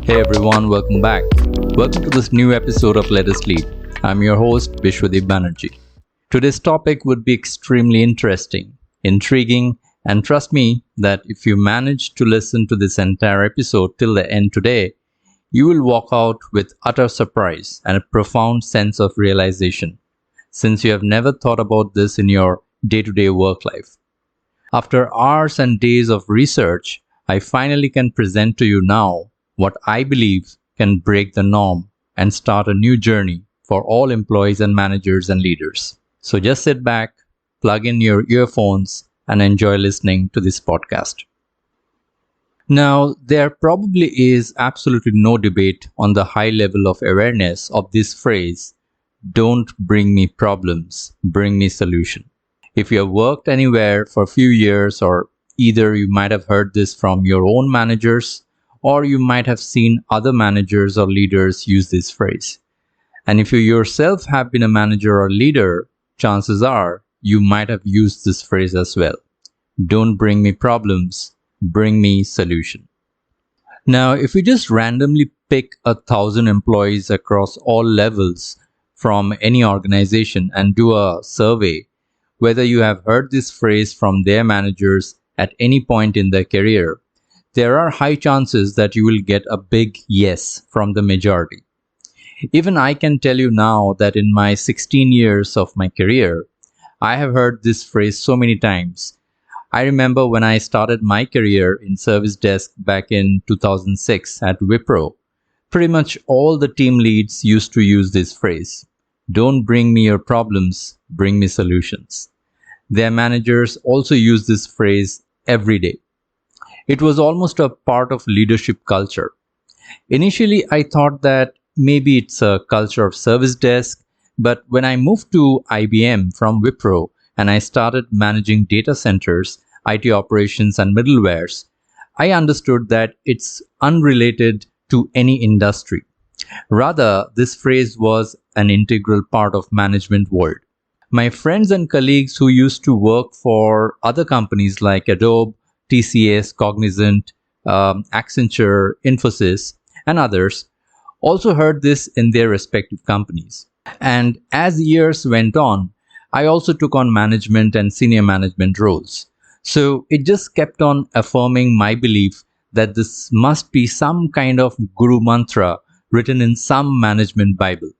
Hey everyone, welcome back. Welcome to this new episode of Let Us Lead. I'm your host, Vishwadeep Banerjee. Today's topic would be extremely interesting, intriguing, and trust me that if you manage to listen to this entire episode till the end today, you will walk out with utter surprise and a profound sense of realization, since you have never thought about this in your day-to-day work life. After hours and days of research, I finally can present to you now what I believe can break the norm and start a new journey for all employees and managers and leaders. So just sit back, plug in your earphones, and enjoy listening to this podcast. Now, there probably is absolutely no debate on the high level of awareness of this phrase, "Don't bring me problems, bring me solution." If you have worked anywhere for a few years, or either you might have heard this from your own managers, or you might have seen other managers or leaders use this phrase. And if you yourself have been a manager or leader, chances are you might have used this phrase as well. Don't bring me problems, bring me solution. Now, if we just randomly pick 1,000 employees across all levels from any organization and do a survey, whether you have heard this phrase from their managers at any point in their career, there are high chances that you will get a big yes from the majority. Even I can tell you now that in my 16 years of my career, I have heard this phrase so many times. I remember when I started my career in service desk back in 2006 at Wipro, pretty much all the team leads used to use this phrase. Don't bring me your problems, bring me solutions. Their managers also use this phrase every day. It was almost a part of leadership culture. Initially, I thought that maybe it's a culture of service desk, but when I moved to IBM from Wipro and I started managing data centers, IT operations and middlewares, I understood that it's unrelated to any industry. Rather, this phrase was an integral part of management world. My friends and colleagues who used to work for other companies like Adobe, TCS, Cognizant, Accenture, Infosys, and others also heard this in their respective companies. And as years went on, I also took on management and senior management roles. So it just kept on affirming my belief that this must be some kind of guru mantra written in some management Bible.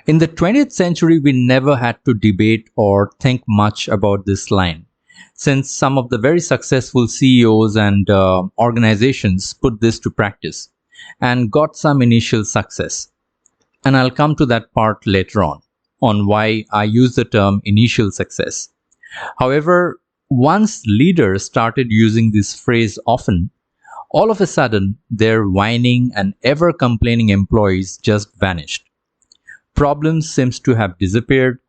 In the 20th century, we never had to debate or think much about this line, since some of the very successful CEOs and organizations put this to practice and got some initial success. And I'll come to that part later on why I use the term initial success. However, once leaders started using this phrase often, all of a sudden, their whining and ever-complaining employees just vanished. Problems seems to have disappeared.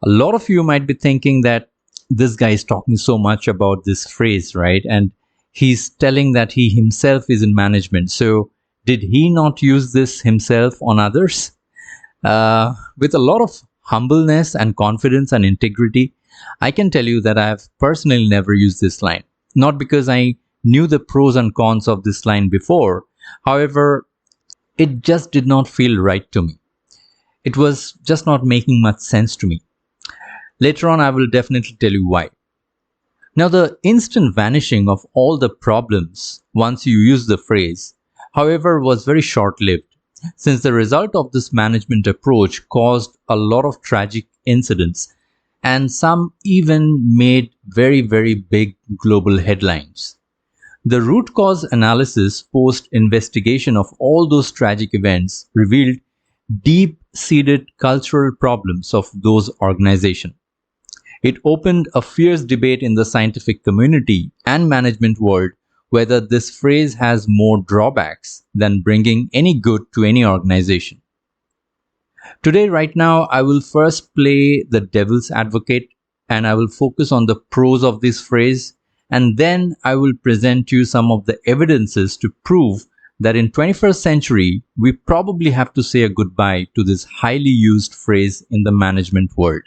A lot of you might be thinking that this guy is talking so much about this phrase, right? And he's telling that he himself is in management. So did he not use this himself on others? With a lot of humbleness and confidence and integrity, I can tell you that I have personally never used this line. Not because I knew the pros and cons of this line before. However, it just did not feel right to me. It was just not making much sense to me. Later on, I will definitely tell you why. Now, the instant vanishing of all the problems once you use the phrase, however, was very short-lived, since the result of this management approach caused a lot of tragic incidents, and some even made very, very big global headlines. The root cause analysis post-investigation of all those tragic events revealed deep-seated cultural problems of those organizations. It opened a fierce debate in the scientific community and management world whether this phrase has more drawbacks than bringing any good to any organization. Today, right now, I will first play the devil's advocate and I will focus on the pros of this phrase, and then I will present you some of the evidences to prove that in 21st century, we probably have to say a goodbye to this highly used phrase in the management world.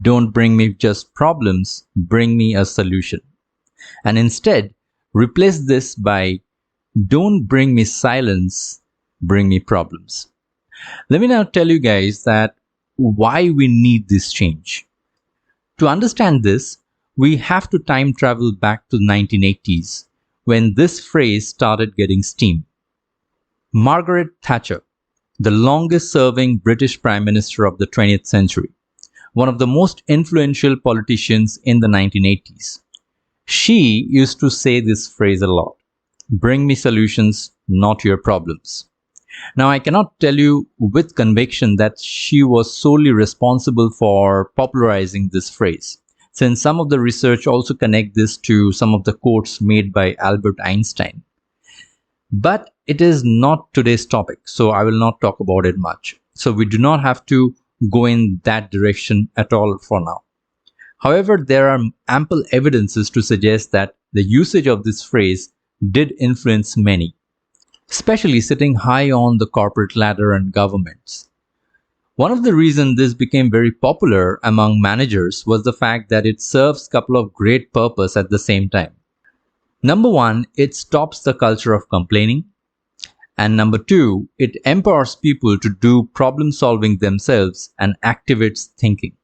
Don't bring me just problems, bring me a solution. And instead, replace this by Don't bring me silence, bring me problems. Let me now tell you guys that why we need this change. To understand this, we have to time travel back to the 1980s when this phrase started getting steam. Margaret Thatcher, the longest serving British Prime Minister of the 20th century, one of the most influential politicians in the 1980s. She used to say this phrase a lot: bring me solutions, not your problems. Now, I cannot tell you with conviction that she was solely responsible for popularizing this phrase, since some of the research also connect this to some of the quotes made by Albert Einstein. But it is not today's topic, so I will not talk about it much. So we do not have to go in that direction at all for now. However, there are ample evidences to suggest that the usage of this phrase did influence many, especially sitting high on the corporate ladder and governments. One of the reasons this became very popular among managers was the fact that it serves a couple of great purposes at the same time. Number one, it stops the culture of complaining. And number two, it empowers people to do problem solving themselves and activates thinking.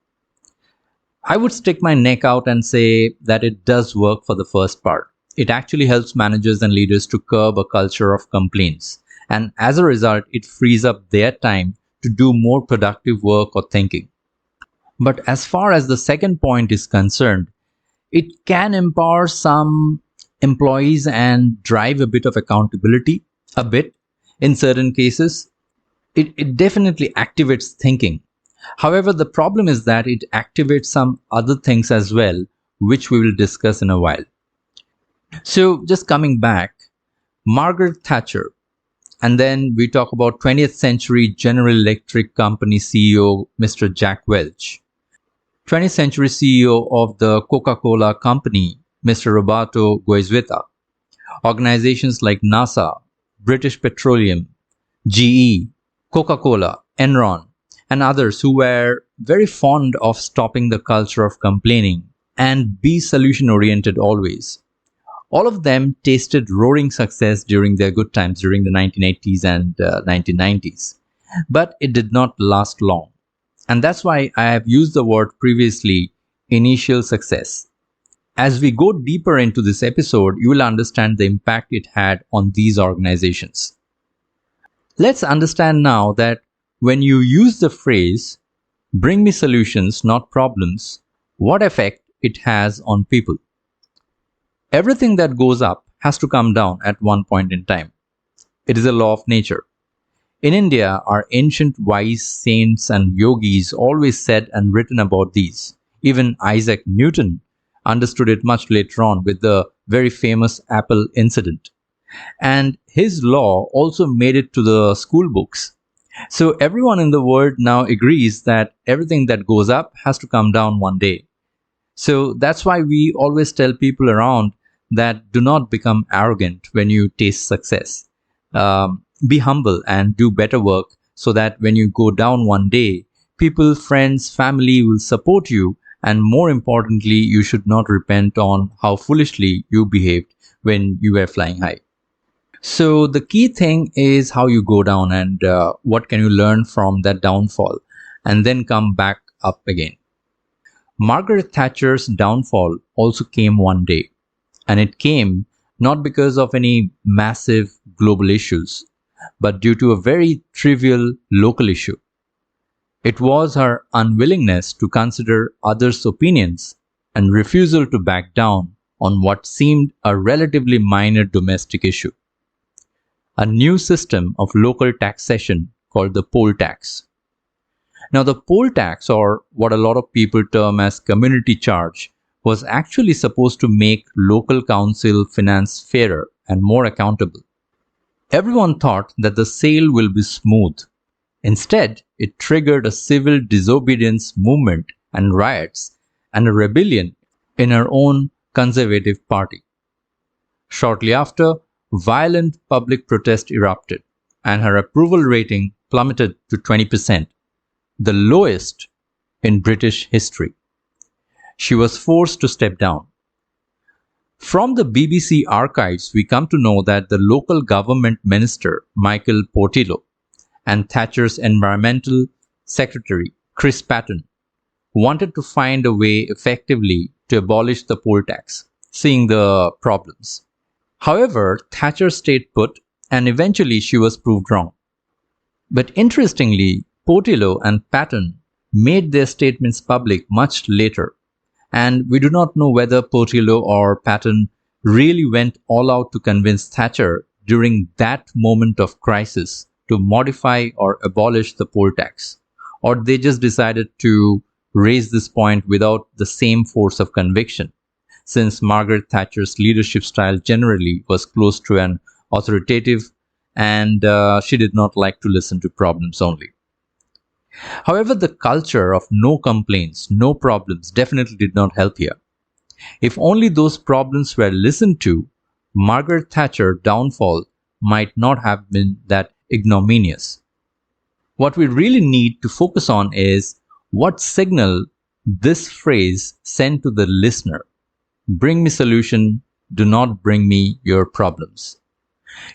I would stick my neck out and say that it does work for the first part. It actually helps managers and leaders to curb a culture of complaints. And as a result, it frees up their time to do more productive work or thinking. But as far as the second point is concerned, it can empower some employees and drive a bit of accountability, a bit in certain cases. It definitely activates thinking. However, the problem is that it activates some other things as well, which we will discuss in a while. So just coming back, Margaret Thatcher, and then we talk about 20th century General Electric Company CEO Mr. Jack Welch, 20th century CEO of the Coca-Cola Company Mr. Roberto Goizueta, organizations like NASA, British Petroleum, GE, Coca-Cola, Enron, and others who were very fond of stopping the culture of complaining and be solution-oriented always. All of them tasted roaring success during their good times during the 1980s and 1990s. But it did not last long. And that's why I have used the word previously, initial success. As we go deeper into this episode, you will understand the impact it had on these organizations. Let's understand now that when you use the phrase, bring me solutions, not problems, what effect it has on people. Everything that goes up has to come down at one point in time. It is a law of nature. In India, our ancient wise saints and yogis always said and written about these. Even Isaac Newton understood it much later on with the very famous apple incident. And his law also made it to the school books. So everyone in the world now agrees that everything that goes up has to come down one day. So that's why we always tell people around that do not become arrogant when you taste success. Be humble and do better work so that when you go down one day, people, friends, family will support you. And more importantly, you should not repent on how foolishly you behaved when you were flying high. So the key thing is how you go down and what can you learn from that downfall and then come back up again. Margaret Thatcher's downfall also came one day, and it came not because of any massive global issues, but due to a very trivial local issue. It was her unwillingness to consider others' opinions and refusal to back down on what seemed a relatively minor domestic issue. A new system of local taxation called the poll tax. Now, the poll tax, or what a lot of people term as community charge, was actually supposed to make local council finance fairer and more accountable. Everyone thought that the sale will be smooth. Instead, it triggered a civil disobedience movement and riots and a rebellion in her own Conservative Party. Shortly after, violent public protest erupted and her approval rating plummeted to 20%, the lowest in British history. She was forced to step down. From the BBC archives, we come to know that the local government minister, Michael Portillo, and Thatcher's environmental secretary, Chris Patten, wanted to find a way effectively to abolish the poll tax, seeing the problems. However, Thatcher stayed put, and eventually she was proved wrong. But interestingly, Portillo and Patten made their statements public much later, and we do not know whether Portillo or Patten really went all out to convince Thatcher during that moment of crisis to modify or abolish the poll tax, or they just decided to raise this point without the same force of conviction, since Margaret Thatcher's leadership style generally was close to an authoritative and she did not like to listen to problems only. However, the culture of no complaints, no problems definitely did not help here. If only those problems were listened to, Margaret Thatcher's downfall might not have been that ignominious. What we really need to focus on is what signal this phrase sent to the listener. Bring me solution, do not bring me your problems.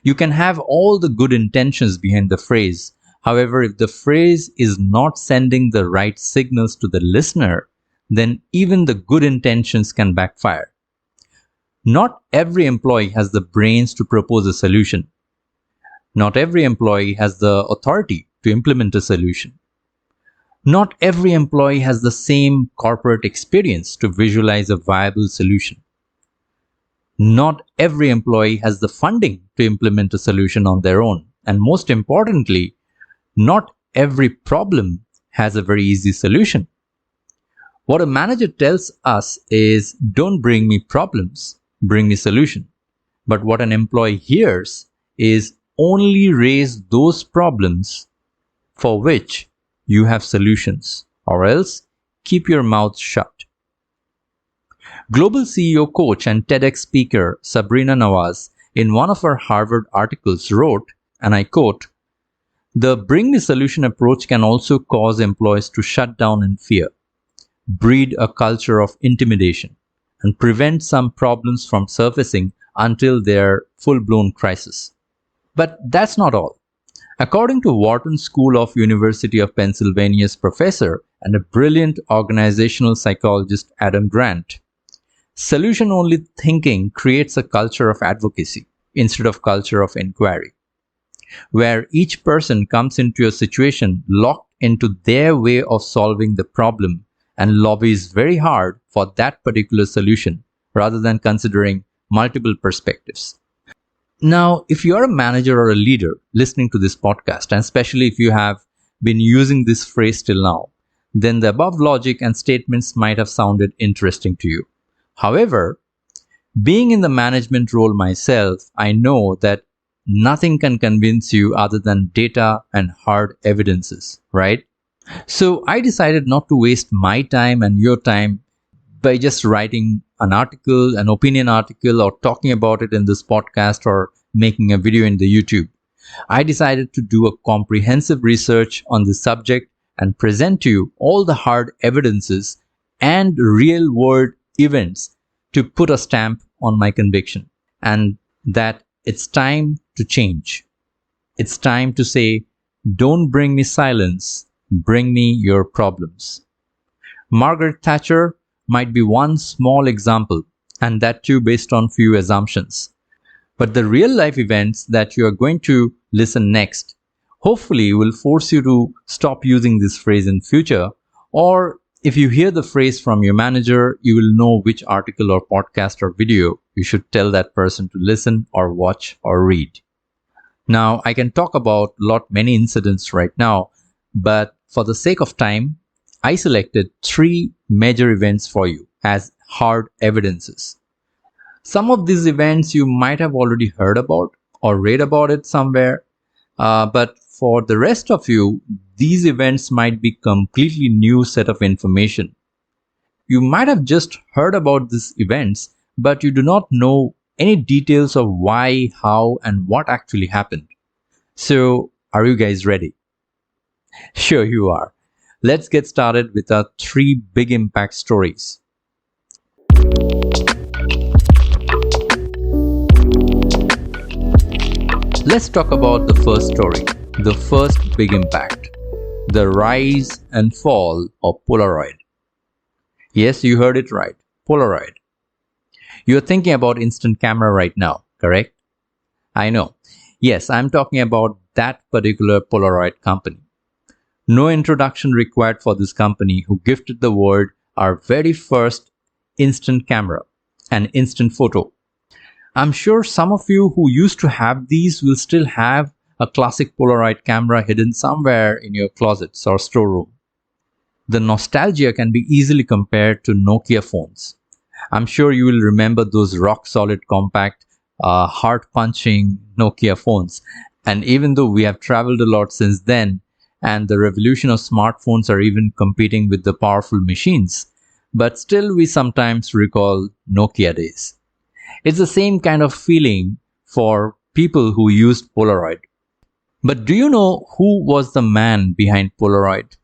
You can have all the good intentions behind the phrase. However, if the phrase is not sending the right signals to the listener, then even the good intentions can backfire. Not every employee has the brains to propose a solution. Not every employee has the authority to implement a solution. Not every employee has the same corporate experience to visualize a viable solution. Not every employee has the funding to implement a solution on their own. And most importantly, not every problem has a very easy solution. What a manager tells us is, don't bring me problems, bring me solution. But what an employee hears is, only raise those problems for which you have solutions, or else keep your mouth shut. Global CEO coach and TEDx speaker Sabrina Nawaz, in one of her Harvard articles, wrote, and I quote, "The bring me solution approach can also cause employees to shut down in fear, breed a culture of intimidation, and prevent some problems from surfacing until their full-blown crisis." But that's not all. According to Wharton School of University of Pennsylvania's professor and a brilliant organizational psychologist Adam Grant, solution-only thinking creates a culture of advocacy instead of culture of inquiry, where each person comes into a situation locked into their way of solving the problem and lobbies very hard for that particular solution rather than considering multiple perspectives. Now, if you're a manager or a leader listening to this podcast, and especially if you have been using this phrase till now, then the above logic and statements might have sounded interesting to you. However, being in the management role myself, I know that nothing can convince you other than data and hard evidences, right? So I decided not to waste my time and your time by just writing an article, an opinion article, or talking about it in this podcast or making a video in the YouTube. I decided to do a comprehensive research on the subject and present to you all the hard evidences and real world events to put a stamp on my conviction, and that it's time to change. It's time to say, don't bring me silence, bring me your problems. Margaret Thatcher might be one small example, and that too based on few assumptions. But the real life events that you are going to listen next hopefully will force you to stop using this phrase in future, or if you hear the phrase from your manager, you will know which article or podcast or video you should tell that person to listen or watch or read. Now, I can talk about many incidents right now, but for the sake of time, I selected 3 major events for you as hard evidences. Some of these events you might have already heard about or read about it somewhere, but for the rest of you, these events might be completely new set of information. You might have just heard about these events, but you do not know any details of why, how, and what actually happened. So, are you guys ready? Sure you are. Let's get started with our 3 big impact stories. Let's talk about the first story, the first big impact, the rise and fall of Polaroid. Yes, you heard it right, Polaroid. You're thinking about instant camera right now, correct? I know. Yes, I'm talking about that particular Polaroid company. No introduction required for this company who gifted the world our very first instant camera, an instant photo. I'm sure some of you who used to have these will still have a classic Polaroid camera hidden somewhere in your closets or storeroom. The nostalgia can be easily compared to Nokia phones. I'm sure you will remember those rock-solid, compact, heart-punching Nokia phones. And even though we have traveled a lot since then, and the revolution of smartphones are even competing with the powerful machines, but still we sometimes recall Nokia days. It's the same kind of feeling for people who used Polaroid. But do you know who was the man behind Polaroid?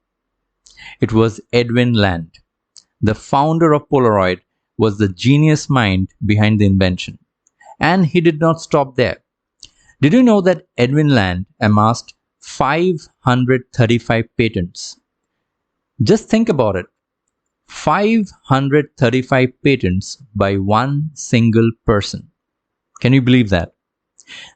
It was Edwin Land. The founder of Polaroid was the genius mind behind the invention. And he did not stop there. Did you know that Edwin Land amassed 535 patents? Just think about it. 535 patents by one single person. Can you believe that?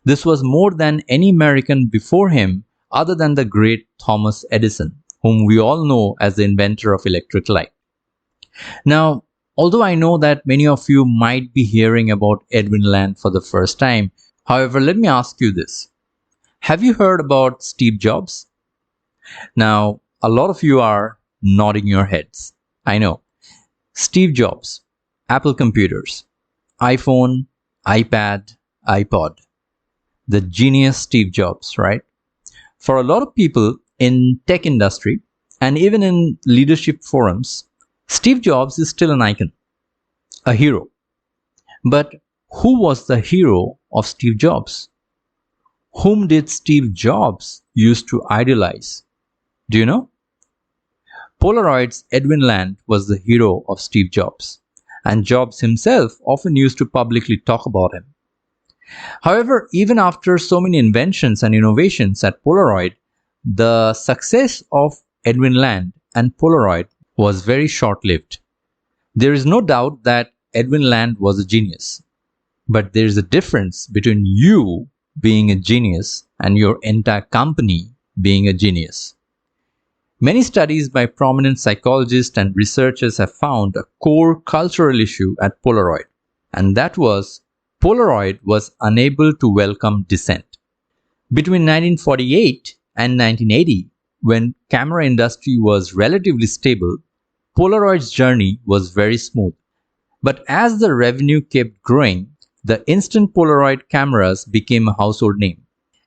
This was more than any American before him other than the great Thomas Edison, whom we all know as the inventor of electric light. Now, although I know that many of you might be hearing about Edwin Land for the first time, however, let me ask you this. Have you heard about Steve Jobs? Now, a lot of you are nodding your heads. I know. Steve Jobs, Apple computers, iPhone, iPad, iPod. The genius Steve Jobs, right? For a lot of people in tech industry and even in leadership forums, Steve Jobs is still an icon, a hero. But who was the hero of Steve Jobs? Whom did Steve Jobs used to idolize? Do you know? Polaroid's Edwin Land was the hero of Steve Jobs, and Jobs himself often used to publicly talk about him. However, even after so many inventions and innovations at Polaroid, the success of Edwin Land and Polaroid was very short-lived. There is no doubt that Edwin Land was a genius, but there is a difference between you being a genius and your entire company being a genius. Many studies by prominent psychologists and researchers have found a core cultural issue at Polaroid, and that was Polaroid was unable to welcome dissent. Between 1948 and 1980, when camera industry was relatively stable, Polaroid's journey was very smooth. But as the revenue kept growing, the instant Polaroid cameras became a household name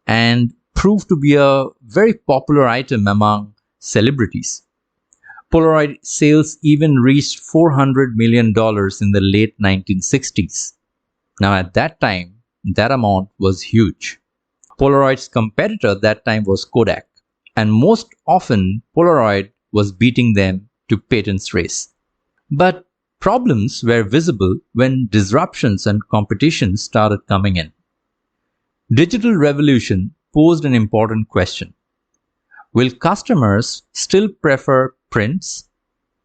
and proved to be a very popular item among celebrities. Polaroid sales even reached $400 million in the late 1960s. Now at that time, that amount was huge. Polaroid's competitor at that time was Kodak, and most often Polaroid was beating them to patents race. But problems were visible when disruptions and competition started coming in. Digital revolution posed an important question. Will customers still prefer prints,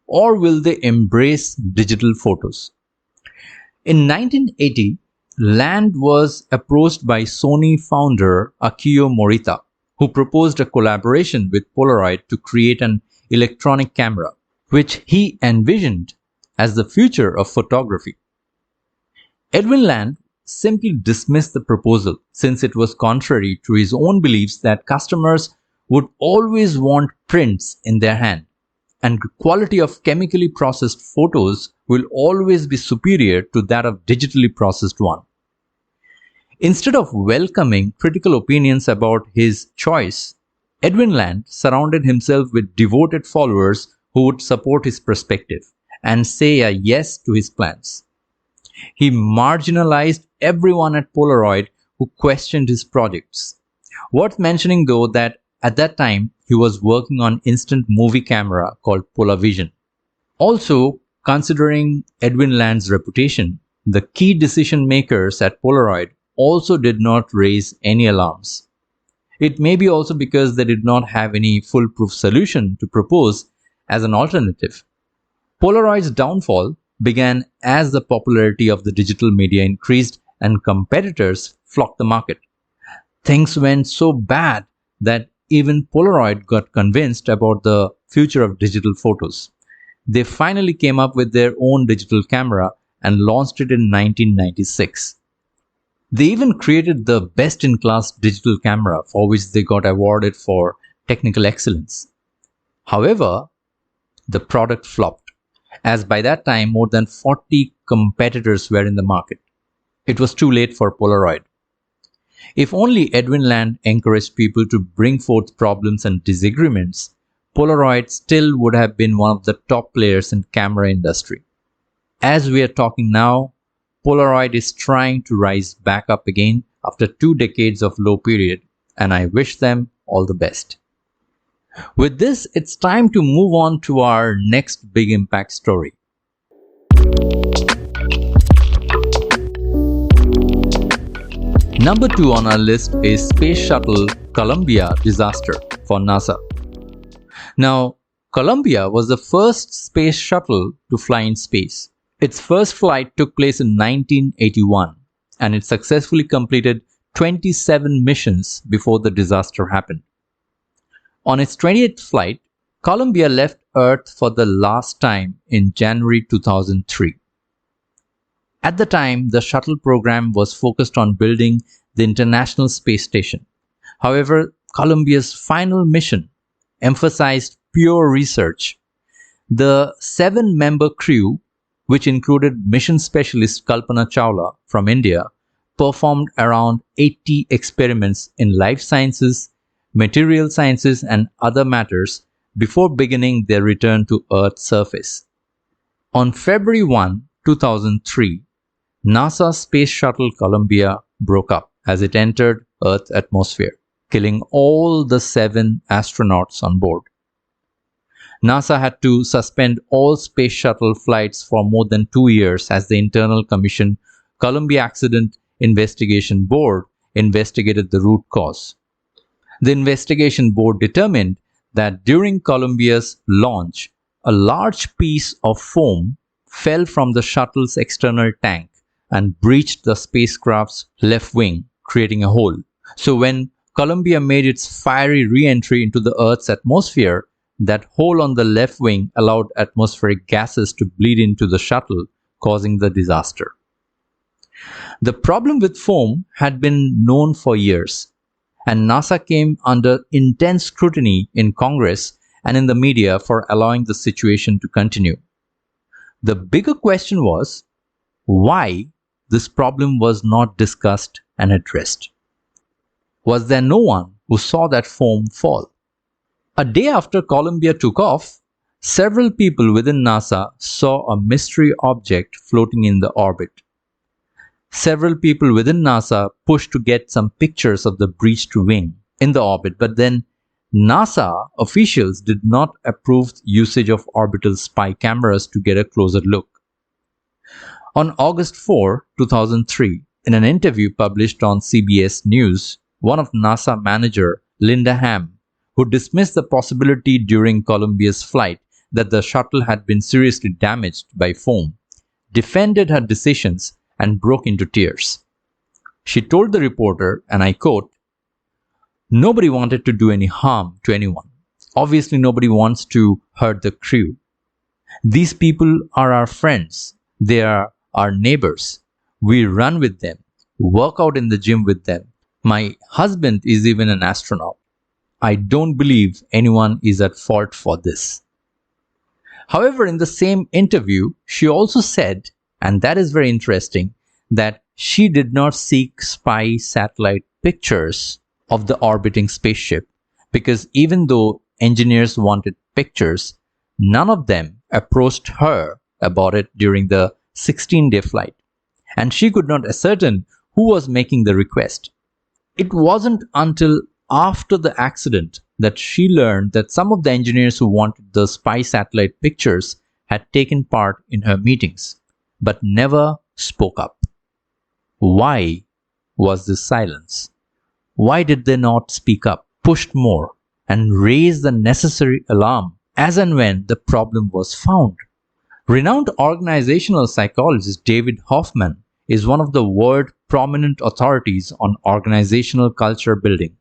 or will they embrace digital photos? In 1980, Land was approached by Sony founder Akio Morita, who proposed a collaboration with Polaroid to create an electronic camera, which he envisioned as the future of photography. Edwin Land simply dismissed the proposal since it was contrary to his own beliefs that customers would always want prints in their hand, and the quality of chemically processed photos will always be superior to that of digitally processed one. Instead of welcoming critical opinions about his choice, Edwin Land surrounded himself with devoted followers who would support his perspective and say a yes to his plans. He marginalized everyone at Polaroid who questioned his projects. Worth mentioning though that at that time he was working on instant movie camera called PolaVision. Also, considering Edwin Land's reputation, the key decision makers at Polaroid also did not raise any alarms. It may be also because they did not have any foolproof solution to propose as an alternative. Polaroid's downfall began as the popularity of the digital media increased and competitors flocked the market. Things went so bad that even Polaroid got convinced about the future of digital photos. They finally came up with their own digital camera and launched it in 1996. They even created the best-in-class digital camera for which they got awarded for technical excellence. However, the product flopped, as by that time more than 40 competitors were in the market. It was too late for Polaroid. If only Edwin Land encouraged people to bring forth problems and disagreements, Polaroid still would have been one of the top players in camera industry. As we are talking now, Polaroid is trying to rise back up again after 2 decades of low period, and I wish them all the best. With this, it's time to move on to our next big impact story. Number 2 on our list is Space Shuttle Columbia disaster for NASA. Now, Columbia was the first space shuttle to fly in space. Its first flight took place in 1981, and it successfully completed 27 missions before the disaster happened. On its 28th flight, Columbia left Earth for the last time in January 2003. At the time, the shuttle program was focused on building the International Space Station. However, Columbia's final mission emphasized pure research. The 7-member crew, which included mission specialist Kalpana Chawla from India, performed around 80 experiments in life sciences, material sciences, and other matters before beginning their return to Earth's surface. On February 1, 2003, NASA's Space Shuttle Columbia broke up as it entered Earth's atmosphere, killing all the 7 astronauts on board. NASA had to suspend all Space Shuttle flights for more than 2 years as the internal commission Columbia Accident Investigation Board investigated the root cause. The investigation board determined that during Columbia's launch, a large piece of foam fell from the shuttle's external tank and breached the spacecraft's left wing, creating a hole. So when Columbia made its fiery re-entry into the Earth's atmosphere, that hole on the left wing allowed atmospheric gases to bleed into the shuttle, causing the disaster. The problem with foam had been known for years, and NASA came under intense scrutiny in Congress and in the media for allowing the situation to continue. The bigger question was why this problem was not discussed and addressed. Was there no one who saw that foam fall? A day after Columbia took off, several people within NASA saw a mystery object floating in the orbit. Several people within NASA pushed to get some pictures of the breached wing in the orbit, but then NASA officials did not approve usage of orbital spy cameras to get a closer look. On August 4, 2003, in an interview published on CBS News, one of NASA manager Linda Ham, who dismissed the possibility during Columbia's flight that the shuttle had been seriously damaged by foam, defended her decisions and broke into tears. She told the reporter, and I quote, "Nobody wanted to do any harm to anyone. Obviously, nobody wants to hurt the crew. These people are our friends. They are our neighbors. We run with them, work out in the gym with them. My husband is even an astronaut. I don't believe anyone is at fault for this." However, in the same interview, she also said, and that is very interesting, that she did not seek spy satellite pictures of the orbiting spaceship because even though engineers wanted pictures, none of them approached her about it during the 16-day flight, and she could not ascertain who was making the request. It wasn't until after the accident that she learned that some of the engineers who wanted the spy satellite pictures had taken part in her meetings, but never spoke up. Why was this silence? Why did they not speak up, pushed more, and raise the necessary alarm as and when the problem was found? Renowned organizational psychologist David Hoffman is one of the world's prominent authorities on organizational culture building.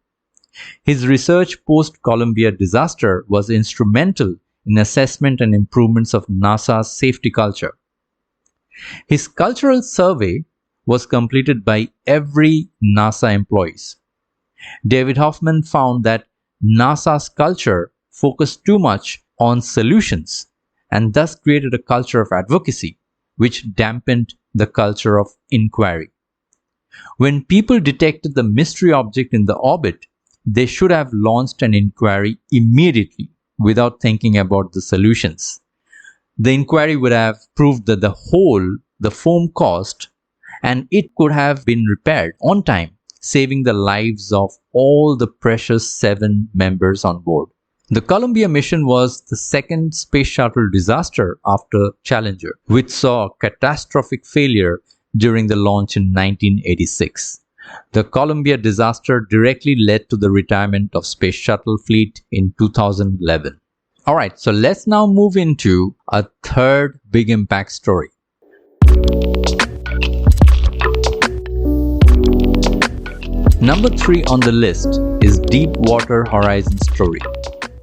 His research post-Columbia disaster was instrumental in assessment and improvements of NASA's safety culture. His cultural survey was completed by every NASA employees. David Hoffman found that NASA's culture focused too much on solutions and thus created a culture of advocacy, which dampened the culture of inquiry. When people detected the mystery object in the orbit, they should have launched an inquiry immediately without thinking about the solutions. The inquiry would have proved that the foam caused, and it could have been repaired on time, saving the lives of all the precious 7 members on board. The Columbia mission was the second space shuttle disaster after Challenger, which saw a catastrophic failure during the launch in 1986. The Columbia disaster directly led to the retirement of Space Shuttle fleet in 2011. Alright, so let's now move into a third big impact story. Number 3 on the list is Deepwater Horizon story.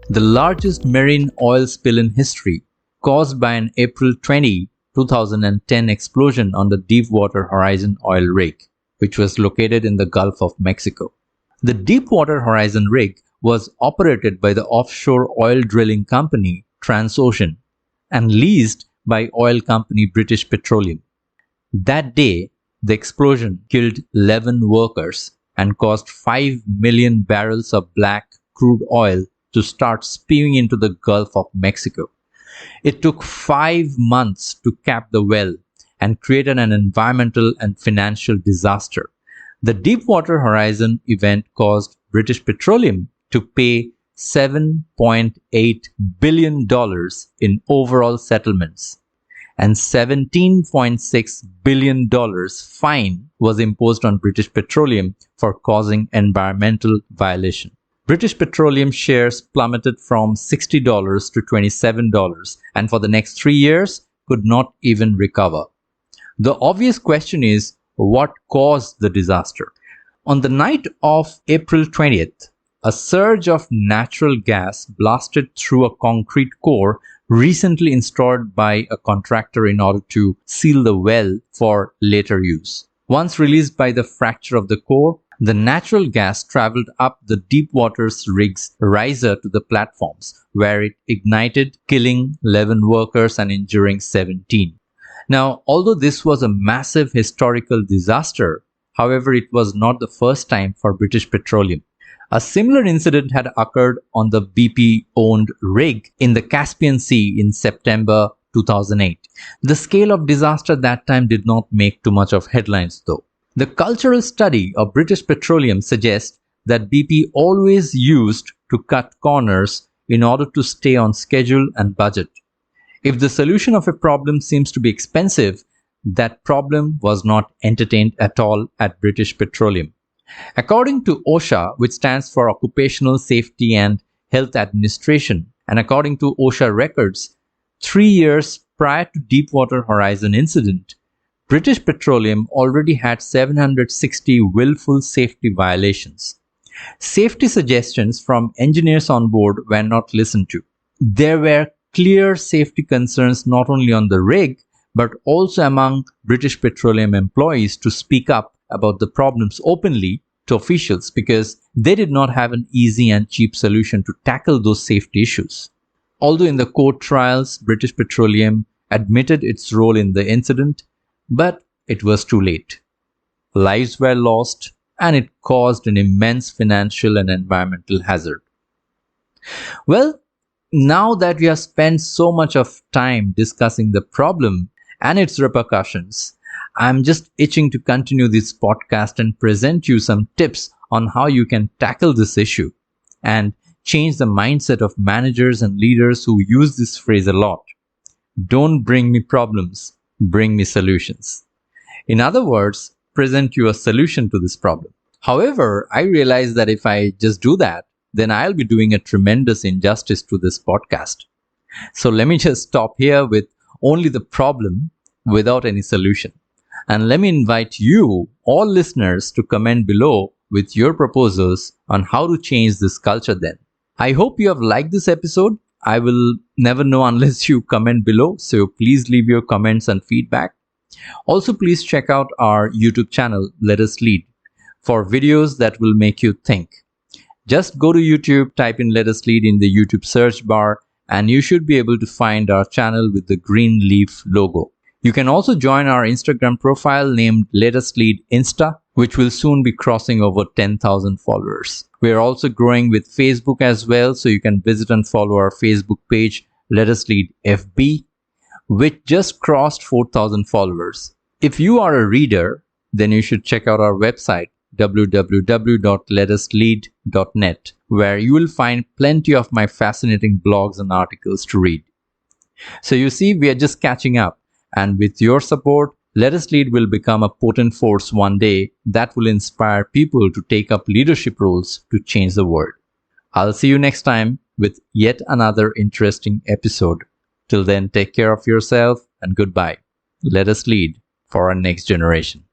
The largest marine oil spill in history, caused by an April 20, 2010 explosion on the Deepwater Horizon oil rig, which was located in the Gulf of Mexico. The Deepwater Horizon rig was operated by the offshore oil drilling company Transocean and leased by oil company British Petroleum. That day, the explosion killed 11 workers and caused 5 million barrels of black crude oil to start spewing into the Gulf of Mexico. It took 5 months to cap the well and created an environmental and financial disaster. The Deepwater Horizon event caused British Petroleum to pay $7.8 billion in overall settlements, and $17.6 billion fine was imposed on British Petroleum for causing environmental violation. British Petroleum shares plummeted from $60 to $27 and for the next 3 years could not even recover. The obvious question is, what caused the disaster? On the night of April 20th, a surge of natural gas blasted through a concrete core recently installed by a contractor in order to seal the well for later use. Once released by the fracture of the core, the natural gas traveled up the Deepwater's rig's riser to the platforms, where it ignited, killing 11 workers and injuring 17. Now, although this was a massive historical disaster, however, it was not the first time for British Petroleum. A similar incident had occurred on the BP-owned rig in the Caspian Sea in September 2008. The scale of disaster that time did not make too much of headlines though. The cultural study of British Petroleum suggests that BP always used to cut corners in order to stay on schedule and budget. If the solution of a problem seems to be expensive, that problem was not entertained at all at British Petroleum. According to OSHA, which stands for Occupational Safety and Health Administration, and according to OSHA records, 3 years prior to Deepwater Horizon incident, British Petroleum already had 760 willful safety violations. Safety suggestions from engineers on board were not listened to. There were clear safety concerns not only on the rig, but also among British Petroleum employees to speak up about the problems openly to officials because they did not have an easy and cheap solution to tackle those safety issues. Although in the court trials, British Petroleum admitted its role in the incident, but it was too late. Lives were lost and it caused an immense financial and environmental hazard. Well, now that we have spent so much of time discussing the problem and its repercussions, I'm just itching to continue this podcast and present you some tips on how you can tackle this issue and change the mindset of managers and leaders who use this phrase a lot. Don't bring me problems, bring me solutions. In other words, present you a solution to this problem. However, I realize that if I just do that, then I'll be doing a tremendous injustice to this podcast. So let me just stop here with only the problem without any solution. And let me invite you, all listeners, to comment below with your proposals on how to change this culture then. I hope you have liked this episode. I will never know unless you comment below, so please leave your comments and feedback. Also, please check out our YouTube channel, Let Us Lead, for videos that will make you think. Just go to YouTube, type in Let Us Lead in the YouTube search bar, and you should be able to find our channel with the green leaf logo. You can also join our Instagram profile named Let Us Lead Insta, which will soon be crossing over 10,000 followers. We are also growing with Facebook as well, so you can visit and follow our Facebook page, Let Us Lead FB, which just crossed 4,000 followers. If you are a reader, then you should check out our website, www.letuslead.net, where you will find plenty of my fascinating blogs and articles to read. So you see, we are just catching up, and with your support, Let Us Lead will become a potent force one day that will inspire people to take up leadership roles to change the world. I'll see you next time with yet another interesting episode. Till then, take care of yourself and goodbye. Let us lead for our next generation.